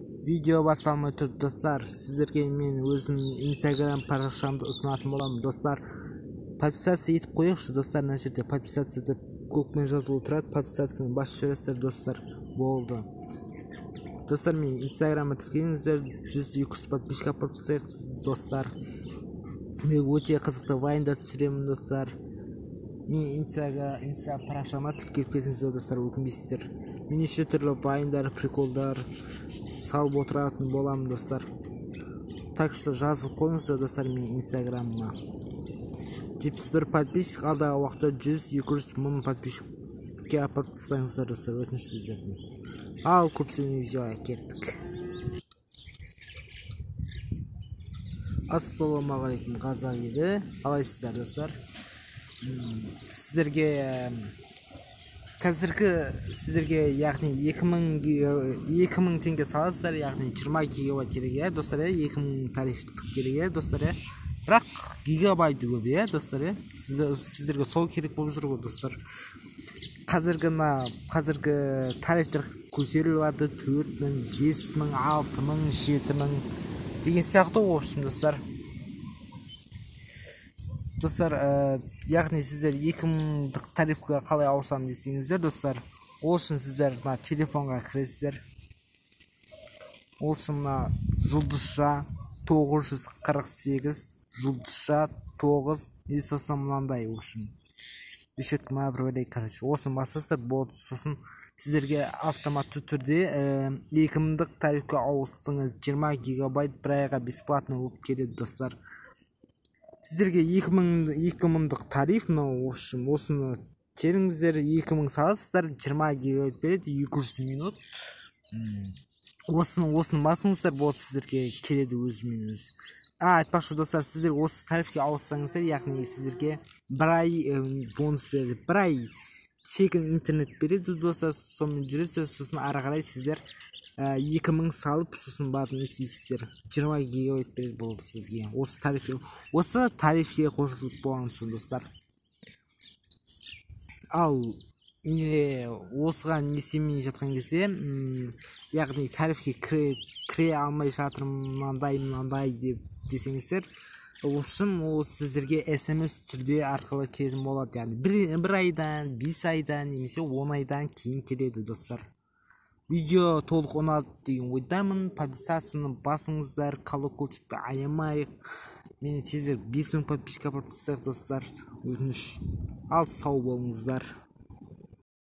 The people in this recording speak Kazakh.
Видео басталмай тұр достар. Сіздерге мен өзімнің Instagram парақшамды ұсынатын боламын достар. Подписаться етіп қойыңызшы достар. Мына жерде подписаться деп көкпен жазылып тұрады. Подписацияны басып жібересіздер достар. Болды. Достар, мен Instagram'a тіркеліңіздер. 100-200 подписчикке апарып тастайық достар. Мен өте қызықты вайндар түсіремін достар. Мен инста парақшама тіркеліп кетіңіздер достар, өкінбейсіздер. Мен неше түрлі вайндар, приколдар салып отыратын боламын достар. Так что жазылып қойыңыздар достар мен Instagram'ыма. 71 подписчик, алдағы уақытта 100-200 мың подписчикке апарып тастайыңыздар достар, өтініш сіздерден. Ал көп сөйлемей видеоға кеттік. Ассалаумағалейкум қазақ елі, қалайсыздар достар? Сіздерге яғни 2000 теңге саласыздар, яғни 20 гигабайт керек достар, 2000 тариф керек достар. Бірақ гигабайты көп достар. Сіздерге сол керек болып жүр ғой достар. Қазіргі тарифтер көтеріліп жатыр, 4000, 5000, 6000, 7000 деген сияқты ғой общем достар. Достар, яғни сіздер 2000-дық тарифқа қалай ауысам десеңіздер достар, ол үшін сіздер телефонға кіресіздер. Ол үшін жұлдызша 948 жұлдызша 9 и сосын мынандай үшін решеткама бір короче осыны басасыздар болды. Сосын сіздерге автоматты түрде 2000-дық тарифқа ауыстыңыз, 20 гигабайт бір айға бесплатно болып келеді достар. Сіздерге 2000-дық тариф, осыны теріңіздер, 2000 саласыздар, 20 гигабайт береді, 200 минут. Осыны басыңыздар, болды, сіздерге келеді өзімен өзі. Айтпақшы достар, сіздер осы тарифке ауыссаңыздар, яғни сіздерге бір ай бонус береді, бір ай тегін интернет береді достар. Сонымен жүресіздер, сосын ары қарай сіздер 2000 салып, сосын барып не істейсіздер, 20 гигабайт береді болды сізге. Осы тарифке қосылып болған соң достар. Ал осыған не істемей жатқан кезде, яғни тарифке кіре алмай жатырмын, мынандай деп десеңіздер, үшін ол сіздерге SMS түрде арқылы келетін болады. Яғни бір айдан, 5 айдан, немесе 10 айдан кейін келеді достар. Видео толық ұнады деген ойдамын. Подписацияны басыңыздар, колокольчикті аямайық. Мені тезірек 5000 подписчикке апарып тастайық достар, өтініш. Ал сау болыңыздар.